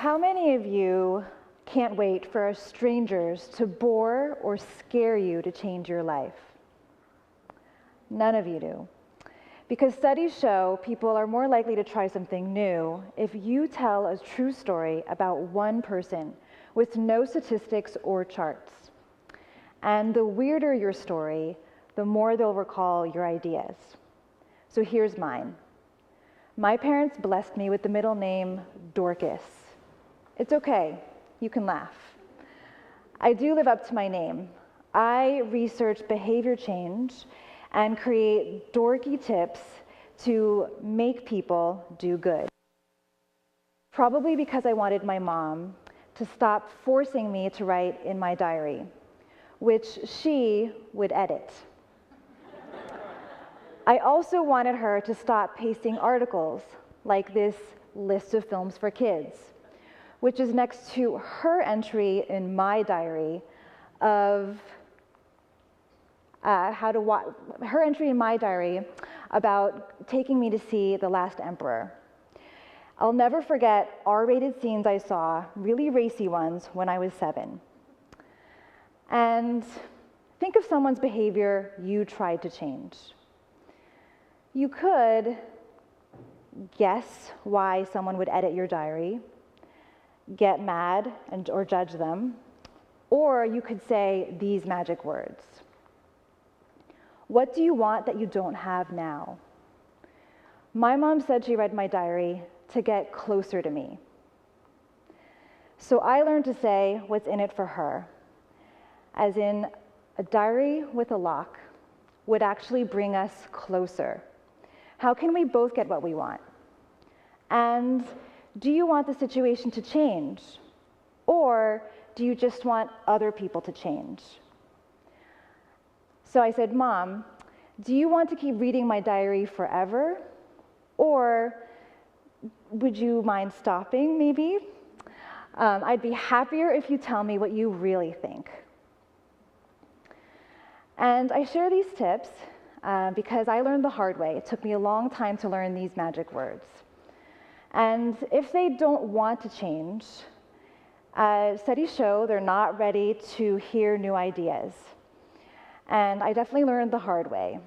How many of you can't wait for strangers to bore or scare you to change your life? None of you do. Because studies show people are more likely to try something new if you tell a true story about one person with no statistics or charts. And the weirder your story, the more they'll recall your ideas. So here's mine. My parents blessed me with the middle name Dorcas. It's okay, you can laugh. I do live up to my name. I research behavior change and create dorky tips to make people do good. Probably because I wanted my mom to stop forcing me to write in my diary, which she would edit. I also wanted her to stop pasting articles like this list of films for kids, which is next to her entry in my diary of her entry in my diary about taking me to see The Last Emperor. I'll never forget R-rated scenes I saw, really racy ones, when I was 7. And think of someone's behavior you tried to change. You could guess why someone would edit your diary, get mad or judge them, or you could say these magic words. What do you want that you don't have now? My mom said she read my diary to get closer to me. So I learned to say what's in it for her, as in a diary with a lock would actually bring us closer. How can we both get what we want? And do you want the situation to change? Or do you just want other people to change? So I said, Mom, do you want to keep reading my diary forever? Or would you mind stopping, maybe? I'd be happier if you tell me what you really think. And I share these tips because I learned the hard way. It took me a long time to learn these magic words. And if they don't want to change, studies show they're not ready to hear new ideas. And I definitely learned the hard way.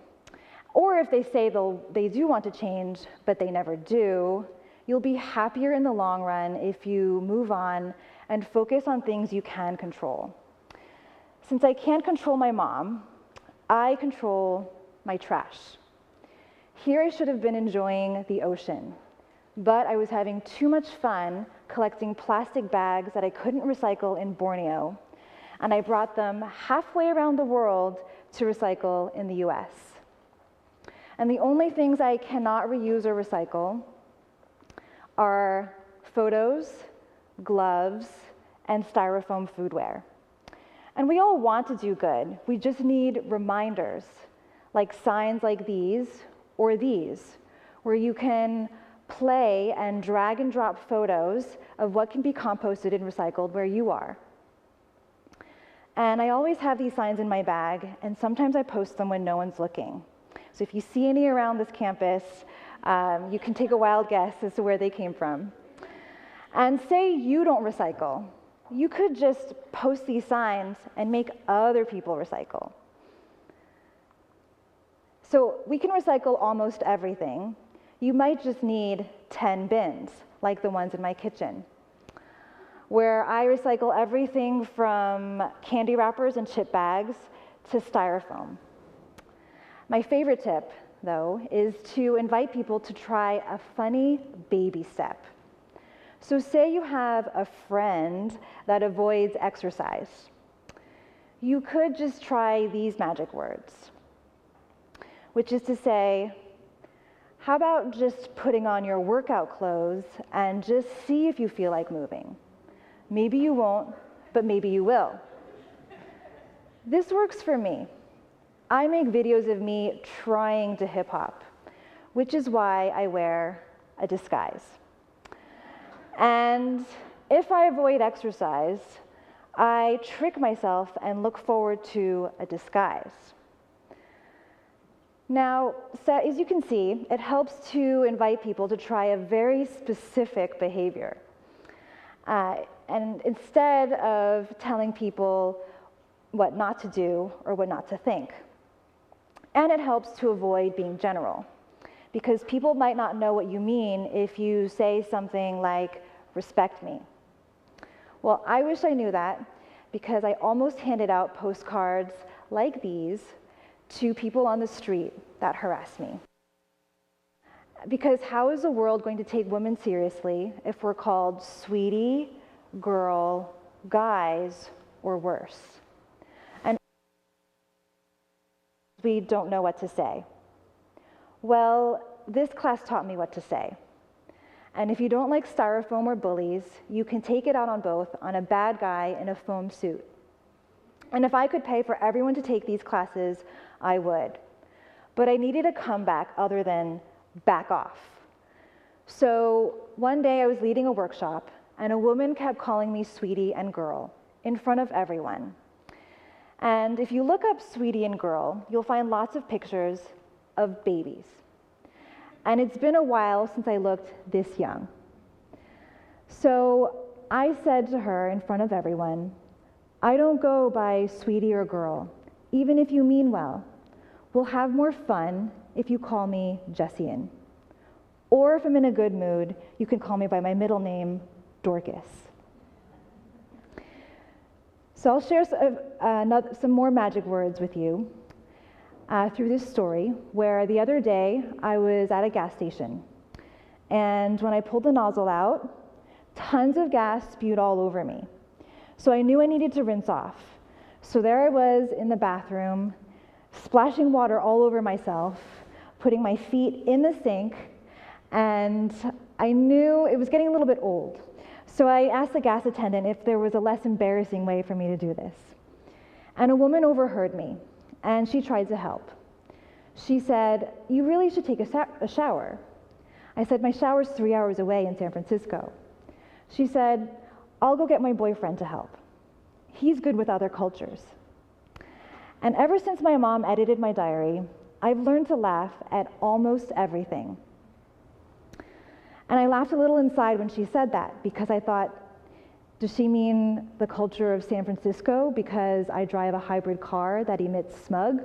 Or if they say they do want to change, but they never do, you'll be happier in the long run if you move on and focus on things you can control. Since I can't control my mom, I control my trash. Here I should have been enjoying the ocean, but I was having too much fun collecting plastic bags that I couldn't recycle in Borneo, and I brought them halfway around the world to recycle in the US. And the only things I cannot reuse or recycle are photos, gloves, and styrofoam foodware. And we all want to do good. We just need reminders, like signs like these or these, where you can play and drag and drop photos of what can be composted and recycled where you are. And I always have these signs in my bag, and sometimes I post them when no one's looking. So if you see any around this campus, you can take a wild guess as to where they came from. And say you don't recycle. You could just post these signs and make other people recycle. So we can recycle almost everything. You might just need 10 bins, like the ones in my kitchen, where I recycle everything from candy wrappers and chip bags to styrofoam. My favorite tip, though, is to invite people to try a funny baby step. So say you have a friend that avoids exercise. You could just try these magic words, which is to say, how about just putting on your workout clothes and just see if you feel like moving? Maybe you won't, but maybe you will. This works for me. I make videos of me trying to hip hop, which is why I wear a disguise. And if I avoid exercise, I trick myself and look forward to a disguise. Now, as you can see, it helps to invite people to try a very specific behavior. And instead of telling people what not to do or what not to think. And it helps to avoid being general, because people might not know what you mean if you say something like, respect me. Well, I wish I knew that, because I almost handed out postcards like these to people on the street that harassed me. Because how is the world going to take women seriously if we're called sweetie, girl, guys, or worse? And we don't know what to say. Well, this class taught me what to say. And if you don't like styrofoam or bullies, you can take it out on both, on a bad guy in a foam suit. And if I could pay for everyone to take these classes, I would. But I needed a comeback other than back off. So one day I was leading a workshop, and a woman kept calling me sweetie and girl in front of everyone. And if you look up sweetie and girl, you'll find lots of pictures of babies. And it's been a while since I looked this young. So I said to her in front of everyone, I don't go by sweetie or girl, even if you mean well. We'll have more fun if you call me Jessian. Or if I'm in a good mood, you can call me by my middle name, Dorcas. So I'll share some more magic words with you through this story, where the other day I was at a gas station. And when I pulled the nozzle out, tons of gas spewed all over me. So I knew I needed to rinse off. So there I was in the bathroom, splashing water all over myself, putting my feet in the sink, and I knew it was getting a little bit old. So I asked the gas attendant if there was a less embarrassing way for me to do this. And a woman overheard me, and she tried to help. She said, you really should take a shower. I said, my shower's 3 hours away in San Francisco. She said, I'll go get my boyfriend to help. He's good with other cultures. And ever since my mom edited my diary, I've learned to laugh at almost everything. And I laughed a little inside when she said that, because I thought, does she mean the culture of San Francisco because I drive a hybrid car that emits smog?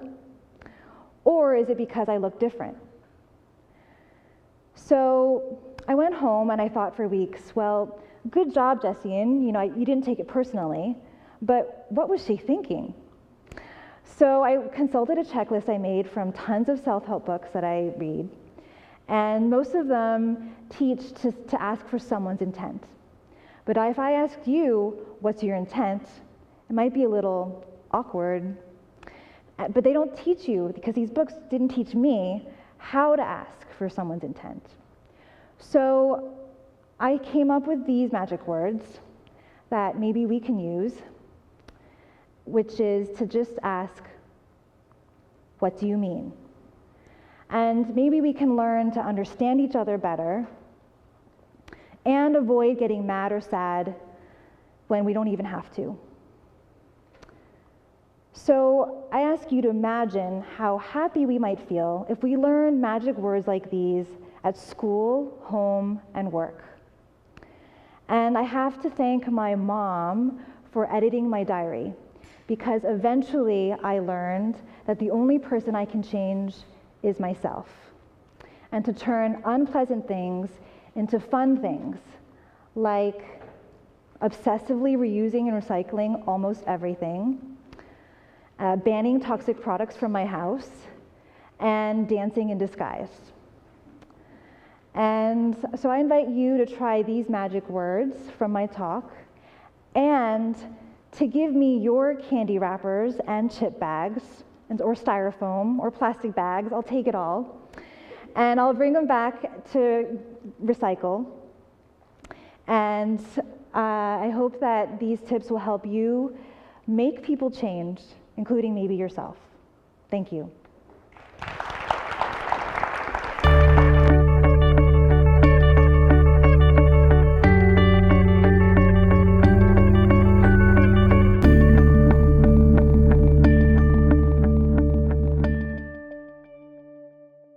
Or is it because I look different? So I went home and I thought for weeks, well, good job, Jessian. You didn't take it personally, but what was she thinking? So I consulted a checklist I made from tons of self-help books that I read, and most of them teach to ask for someone's intent. But if I asked you, what's your intent, it might be a little awkward, but they don't teach you, because these books didn't teach me how to ask for someone's intent. So I came up with these magic words that maybe we can use, which is to just ask, what do you mean? And maybe we can learn to understand each other better and avoid getting mad or sad when we don't even have to. So I ask you to imagine how happy we might feel if we learn magic words like these at school, home, and work. And I have to thank my mom for editing my diary, because eventually I learned that the only person I can change is myself, and to turn unpleasant things into fun things, like obsessively reusing and recycling almost everything, banning toxic products from my house, and dancing in disguise. And so I invite you to try these magic words from my talk, and to give me your candy wrappers and chip bags, or styrofoam, or plastic bags. I'll take it all. And I'll bring them back to recycle. And I hope that these tips will help you make people change, including maybe yourself. Thank you.